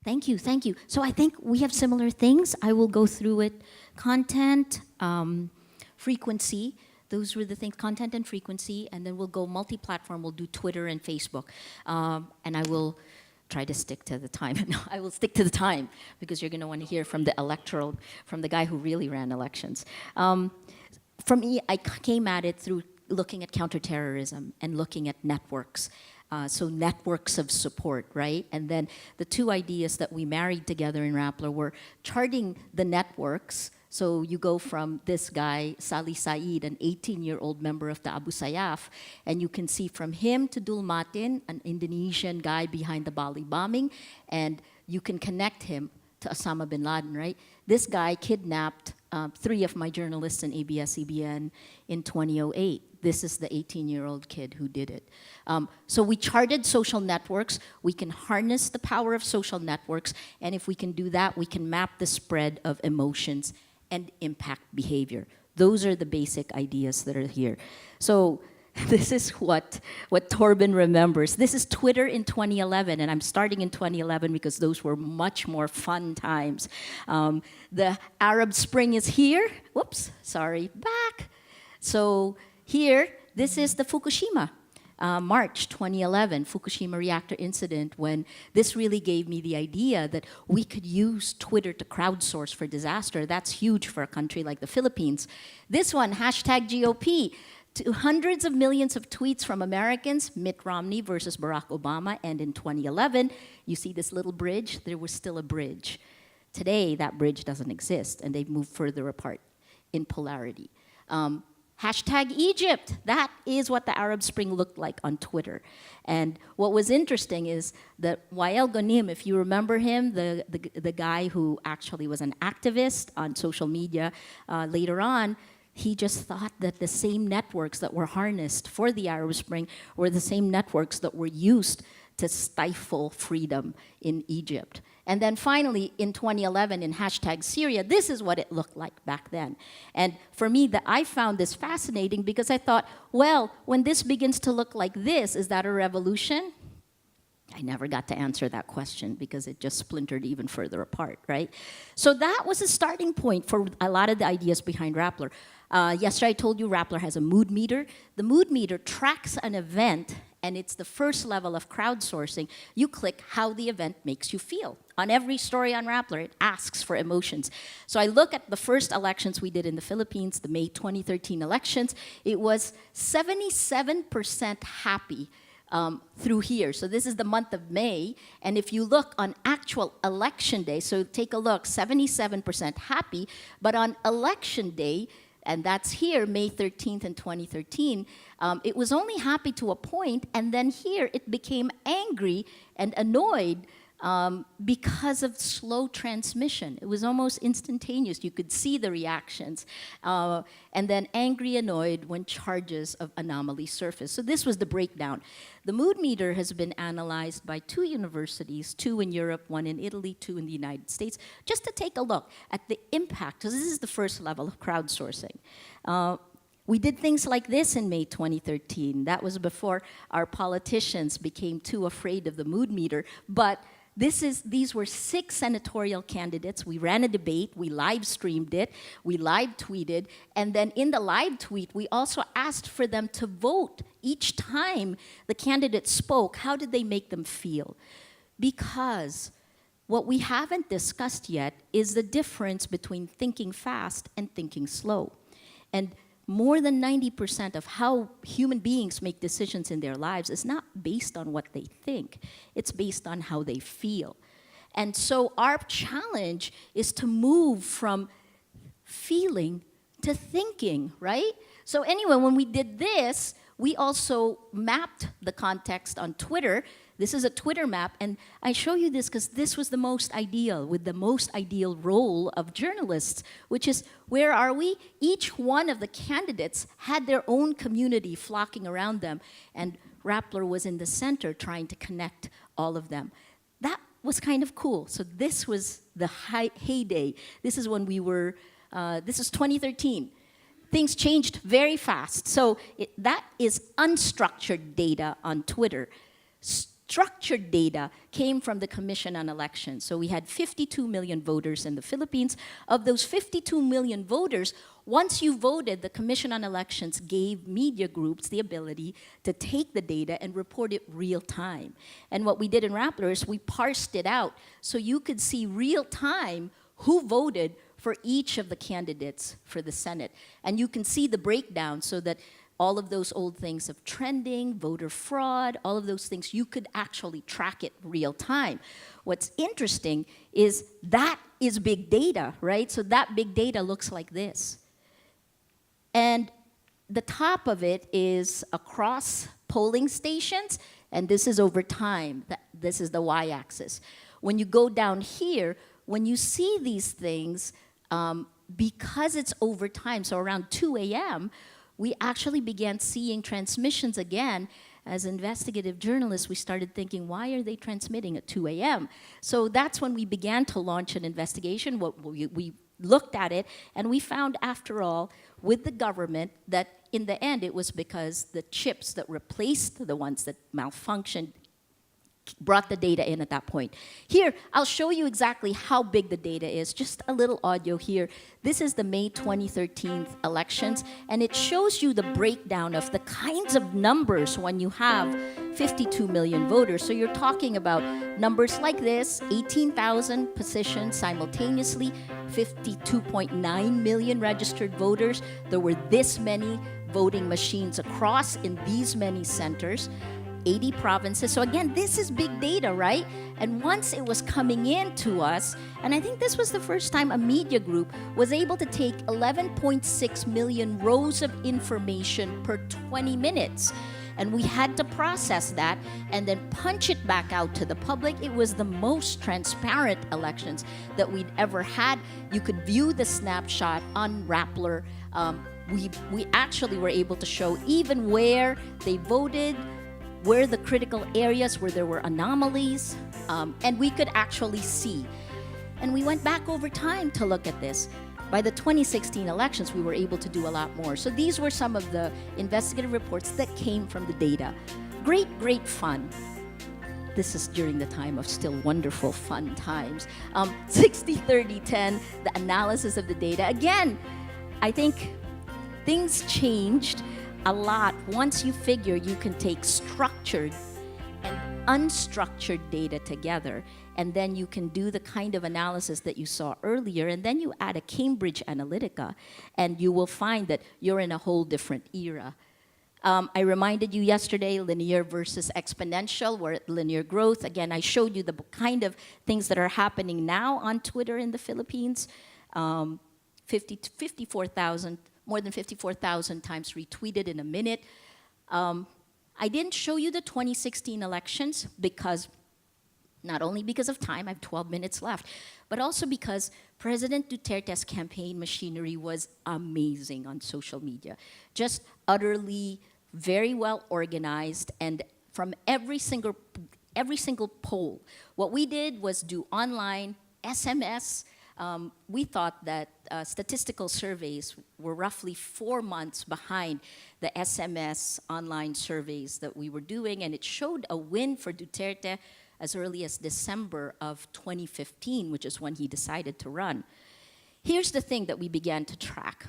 Thank you, thank you. So I think we have similar things. I will go through it. Content, frequency, those were the things, content and frequency, and then we'll go multi-platform, we'll do Twitter and Facebook. And I will try to stick to the time. No, I will stick to the time because you're gonna wanna hear from the guy who really ran elections. For me, I came at it through looking at counterterrorism and looking at networks. So networks of support, right? And then the two ideas that we married together in Rappler were charting the networks. So you go from this guy, Salih Said, an 18-year-old member of the Abu Sayyaf, and you can see from him to Dulmatin, an Indonesian guy behind the Bali bombing, and you can connect him to Osama bin Laden, right? This guy kidnapped 3 of my journalists in ABS-CBN in 2008. This is the 18-year-old kid who did it. So we charted social networks. We can harness the power of social networks, and if we can do that, we can map the spread of emotions and impact behavior. Those are the basic ideas that are here. So this is what Torben remembers. This is Twitter in 2011, and I'm starting in 2011 because those were much more fun times. The Arab Spring is here. Whoops, sorry, back. So here, this is the Fukushima, March 2011, Fukushima reactor incident, when this really gave me the idea that we could use Twitter to crowdsource for disaster. That's huge for a country like the Philippines. This one, hashtag GOP, to hundreds of millions of tweets from Americans, Mitt Romney versus Barack Obama, and in 2011, you see this little bridge, there was still a bridge. Today, that bridge doesn't exist, and they've moved further apart in polarity. Hashtag Egypt, that is what the Arab Spring looked like on Twitter. And what was interesting is that Wael Ghanim, if you remember him, the guy who actually was an activist on social media later on, he just thought that the same networks that were harnessed for the Arab Spring were the same networks that were used to stifle freedom in Egypt. And then finally, in 2011, in hashtag Syria, this is what it looked like back then. And for me, I found this fascinating because I thought, well, when this begins to look like this, is that a revolution? I never got to answer that question because it just splintered even further apart, right? So that was a starting point for a lot of the ideas behind Rappler. Yesterday I told you Rappler has a mood meter. The mood meter tracks an event, and it's the first level of crowdsourcing. You click how the event makes you feel. On every story on Rappler, it asks for emotions. So I look at the first elections we did in the Philippines, the May 2013 elections. It was 77% happy through here. So this is the month of May, and if you look on actual election day, so take a look, 77% happy, but on election day, and that's here, May 13th in 2013, it was only happy to a point, and then here it became angry and annoyed because of slow transmission. It was almost instantaneous. You could see the reactions. And then angry, annoyed when charges of anomaly surfaced. So this was the breakdown. The mood meter has been analyzed by 2 universities, 2 in Europe, 1 in Italy, 2 in the United States, just to take a look at the impact, because this is the first level of crowdsourcing. We did things like this in May 2013. That was before our politicians became too afraid of the mood meter, but these were 6 senatorial candidates. We ran a debate, we live streamed it, we live tweeted, and then in the live tweet, we also asked for them to vote each time the candidate spoke. How did they make them feel? Because what we haven't discussed yet is the difference between thinking fast and thinking slow. And more than 90% of how human beings make decisions in their lives is not based on what they think. It's based on how they feel. And so our challenge is to move from feeling to thinking, right? So anyway, when we did this, we also mapped the context on Twitter. This is a Twitter map, and I show you this because this was the most ideal, with the most ideal role of journalists, which is, where are we? Each one of the candidates had their own community flocking around them, and Rappler was in the center trying to connect all of them. That was kind of cool. So this was the heyday. This is when we were, this is 2013. Things changed very fast. So that is unstructured data on Twitter. structured data came from the Commission on Elections. So we had 52 million voters in the Philippines. Of those 52 million voters, once you voted, the Commission on Elections gave media groups the ability to take the data and report it real time. And what we did in Rappler is we parsed it out so you could see real time who voted for each of the candidates for the Senate. And you can see the breakdown so that all of those old things of trending, voter fraud, all of those things, you could actually track it real time. What's interesting is that is big data, right? So that big data looks like this. And the top of it is across polling stations, and this is over time. This is the y-axis. When you go down here, when you see these things, because it's over time, so around 2 a.m., we actually began seeing transmissions again. As investigative journalists, we started thinking, why are they transmitting at 2 a.m.? So that's when we began to launch an investigation. We looked at it, and we found, after all, with the government, that in the end, it was because the chips that replaced the ones that malfunctioned brought the data in at that point. Here, I'll show you exactly how big the data is. Just a little audio here. This is the May 2013 elections, and it shows you the breakdown of the kinds of numbers when you have 52 million voters. So you're talking about numbers like this, 18,000 positions simultaneously, 52.9 million registered voters. There were this many voting machines across in these many centers. 80 provinces. So again, this is big data, right? And once it was coming in to us, and I think this was the first time a media group was able to take 11.6 million rows of information per 20 minutes. And we had to process that and then punch it back out to the public. It was the most transparent elections that we'd ever had. You could view the snapshot on Rappler. We actually were able to show even where they voted, where the critical areas where there were anomalies, and we could actually see. And we went back over time to look at this. By the 2016 elections, we were able to do a lot more. So these were some of the investigative reports that came from the data. Great, great fun. This is during the time of still wonderful, fun times. 60, 30, 10, the analysis of the data. Again, I think things changed a lot once you figure you can take structured and unstructured data together, and then you can do the kind of analysis that you saw earlier, and then you add a Cambridge Analytica, and you will find that you're in a whole different era. I reminded you yesterday, linear versus exponential. We're at linear growth. Again, I showed you the kind of things that are happening now on Twitter in the Philippines. 54,000 more than 54,000 times retweeted in a minute. I didn't show you the 2016 elections because, not only because of time, I have 12 minutes left, but also because President Duterte's campaign machinery was amazing on social media. Just utterly very well organized, and from every single poll. What we did was do online, SMS. We thought that statistical surveys were roughly 4 months behind the SMS online surveys that we were doing, and it showed a win for Duterte as early as December of 2015, which is when he decided to run. Here's the thing that we began to track: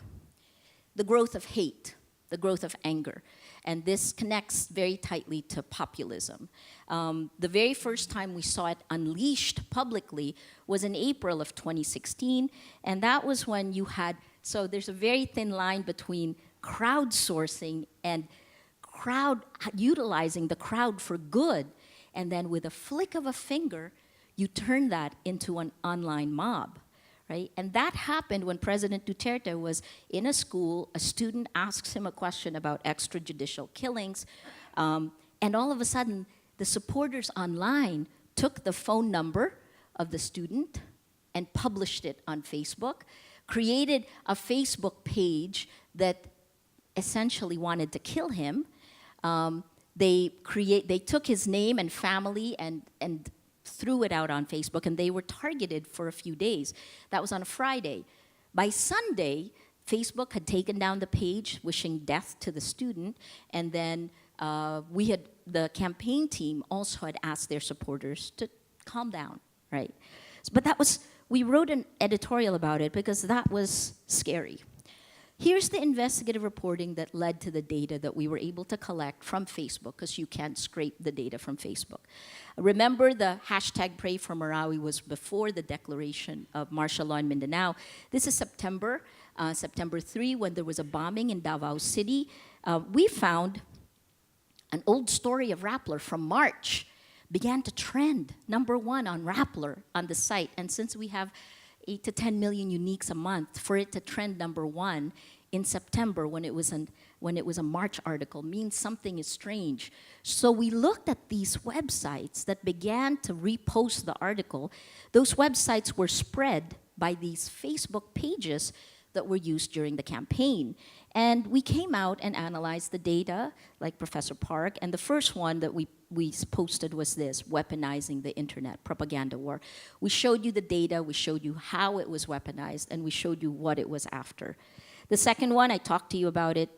the growth of hate, the growth of anger. And this connects very tightly to populism. The very first time we saw it unleashed publicly was in April of 2016, and that was when you had, so there's a very thin line between crowdsourcing and utilizing the crowd for good, and then with a flick of a finger, you turn that into an online mob. Right? And that happened when President Duterte was in a school. A student asks him a question about extrajudicial killings, and all of a sudden, the supporters online took the phone number of the student and published it on Facebook, created a Facebook page that essentially wanted to kill him. They took his name and family and threw it out on Facebook, and they were targeted for a few days. That was on a Friday. By Sunday, Facebook had taken down the page wishing death to the student, and then the campaign team also had asked their supporters to calm down, right? But we wrote an editorial about it because that was scary. Here's the investigative reporting that led to the data that we were able to collect from Facebook, because you can't scrape the data from Facebook. Remember, the hashtag Pray for Marawi was before the declaration of martial law in Mindanao. This is September 3, when there was a bombing in Davao City. We found an old story of Rappler from March began to trend #1 on Rappler on the site. And since we have 8 to 10 million uniques a month, for it to trend #1 in September when it was a March article means something is strange. So we looked at these websites that began to repost the article. Those websites were spread by these Facebook pages that were used during the campaign. And we came out and analyzed the data, like Professor Park, and the first one that we posted was this: weaponizing the internet, propaganda war. We showed you the data, we showed you how it was weaponized, and we showed you what it was after. The second one, I talked to you about it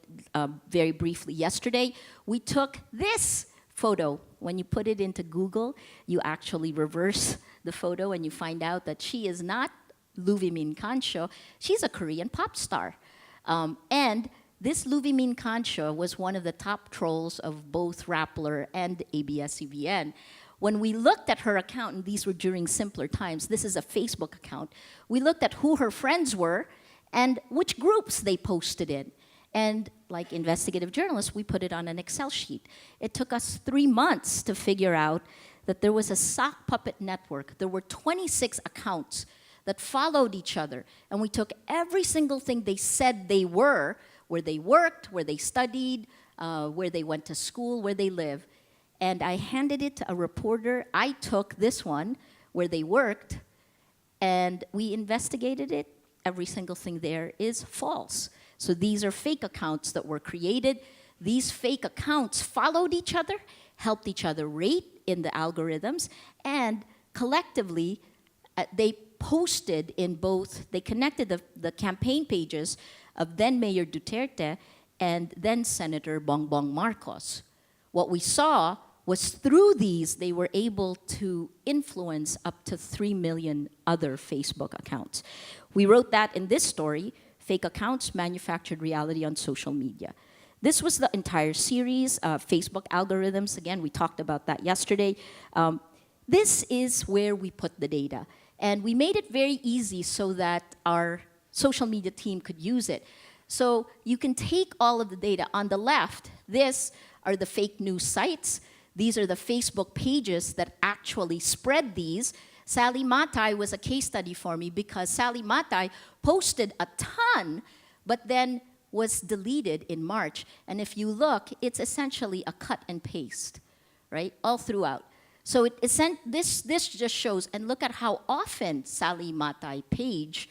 very briefly yesterday. We took this photo. When you put it into Google, you actually reverse the photo and you find out that she is not Luvi Min Kancho, she's a Korean pop star. And this Luvi Min Kancho was one of the top trolls of both Rappler and ABS-CBN. When we looked at her account, and these were during simpler times, this is a Facebook account, we looked at who her friends were and which groups they posted in. And like investigative journalists, we put it on an Excel sheet. It took us 3 months to figure out that there was a sock puppet network. There were 26 accounts that followed each other. And we took every single thing they said they were, where they worked, where they studied, where they went to school, where they live. And I handed it to a reporter. I took this one, where they worked, and we investigated it. Every single thing there is false. So these are fake accounts that were created. These fake accounts followed each other, helped each other rate in the algorithms, and collectively, they posted in both, they connected the campaign pages of then Mayor Duterte and then Senator Bongbong Marcos. What we saw was through these, they were able to influence up to 3 million other Facebook accounts. We wrote that in this story, Fake Accounts, Manufactured Reality on Social Media. This was the entire series, Facebook algorithms. Again, we talked about that yesterday. This is where we put the data. And we made it very easy so that our social media team could use it. So you can take all of the data. On the left, these are the fake news sites. These are the Facebook pages that actually spread these. Sally Matay was a case study for me because Sally Matay posted a ton, but then was deleted in March. And if you look, it's essentially a cut and paste, right, all throughout. So this just shows, and look at how often Sally Matay page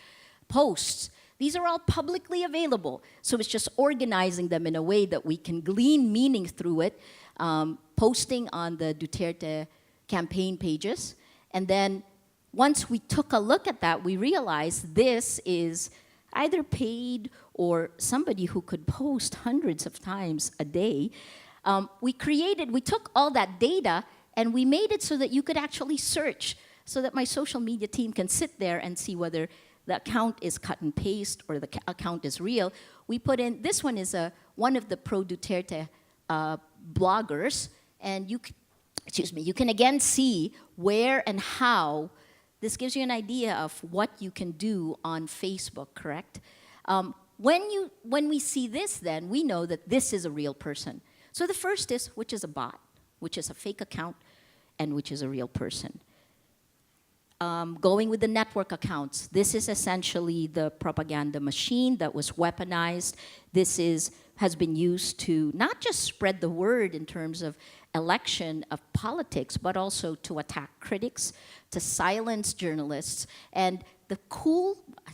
posts. These are all publicly available. So it's just organizing them in a way that we can glean meaning through it, posting on the Duterte campaign pages. And then once we took a look at that, we realized this is either paid or somebody who could post hundreds of times a day. We took all that data and we made it so that you could actually search, so that my social media team can sit there and see whether the account is cut and paste or the account is real. We put in, this one is one of the pro-Duterte bloggers, and you can again see where and how. This gives you an idea of what you can do on Facebook, correct? When we see this, then we know that this is a real person. So the first is, which is a bot, which is a fake account, and which is a real person. Going with the network accounts, this is essentially the propaganda machine that was weaponized. This has been used to not just spread the word in terms of election of politics, but also to attack critics, to silence journalists. And the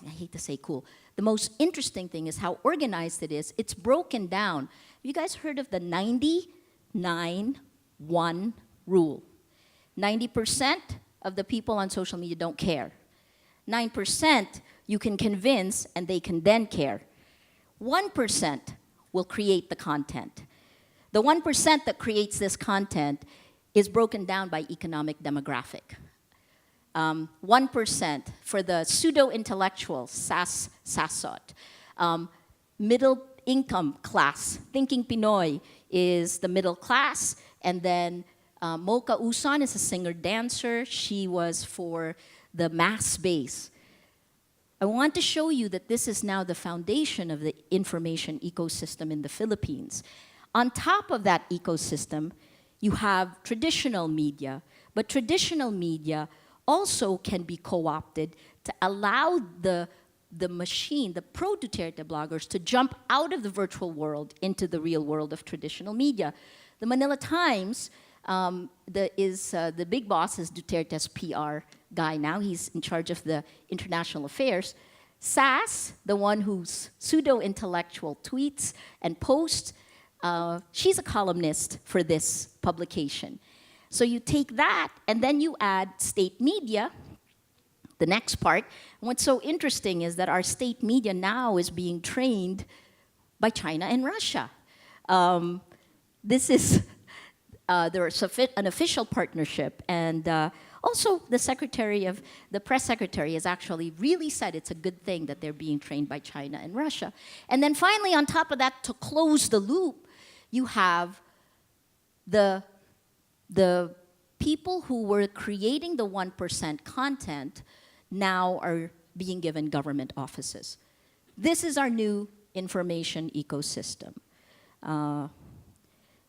I hate to say cool, the most interesting thing is how organized it is. It's broken down. Have you guys heard of the 90-9-1 rule? 90% of the people on social media don't care. 9% you can convince and they can then care. 1% will create the content. The 1% that creates this content is broken down by economic demographic. 1% for the pseudo-intellectual, sasot. Middle income class, thinking Pinoy is the middle class, and then Mocha Uson is a singer-dancer. She was for the mass base. I want to show you that this is now the foundation of the information ecosystem in the Philippines. On top of that ecosystem, you have traditional media, but traditional media also can be co-opted to allow the machine, the pro-Duterte bloggers, to jump out of the virtual world into the real world of traditional media. The Manila Times, the big boss is Duterte's PR guy now. He's in charge of the international affairs. Sass, the one who's pseudo-intellectual tweets and posts, she's a columnist for this publication. So you take that, and then you add state media, the next part. And what's so interesting is that our state media now is being trained by China and Russia. This is, there's an official partnership, and also the press secretary has actually really said it's a good thing that they're being trained by China and Russia. And then finally, on top of that, to close the loop, you have the people who were creating the 1% content now are being given government offices. This is our new information ecosystem.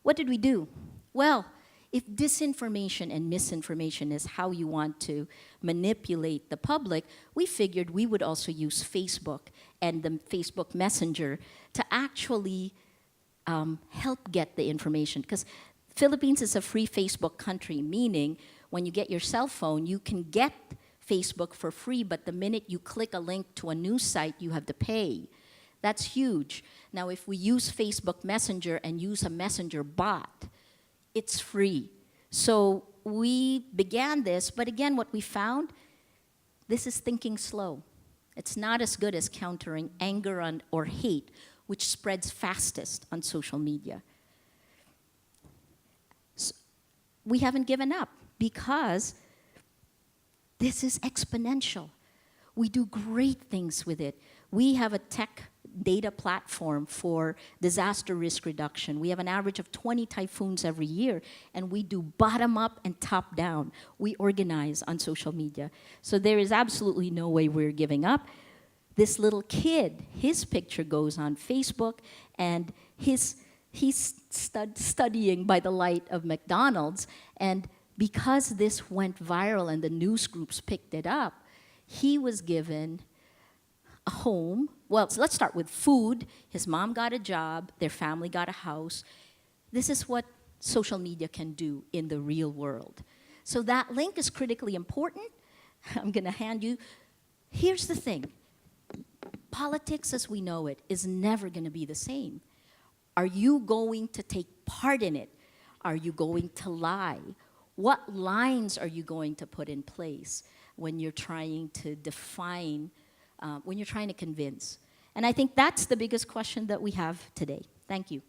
What did we do? Well, if disinformation and misinformation is how you want to manipulate the public, we figured we would also use Facebook and the Facebook Messenger to actually help get the information. Because Philippines is a free Facebook country, meaning when you get your cell phone, you can get Facebook for free, but the minute you click a link to a news site, you have to pay. That's huge. Now, if we use Facebook Messenger and use a messenger bot, it's free. So we began this, but again, what we found, this is thinking slow. It's not as good as countering anger or hate, which spreads fastest on social media. So we haven't given up because this is exponential. We do great things with it. We have a tech data platform for disaster risk reduction. We have an average of 20 typhoons every year, and we do bottom up and top down. We organize on social media. So there is absolutely no way we're giving up. This little kid, his picture goes on Facebook, and he's studying by the light of McDonald's, and because this went viral and the news groups picked it up, he was given a home. Well, so let's start with food. His mom got a job, their family got a house. This is what social media can do in the real world. So that link is critically important. I'm gonna hand you, here's the thing. Politics as we know it is never gonna be the same. Are you going to take part in it? Are you going to lie? What lines are you going to put in place when you're trying to define, when you're trying to convince? And I think that's the biggest question that we have today. Thank you.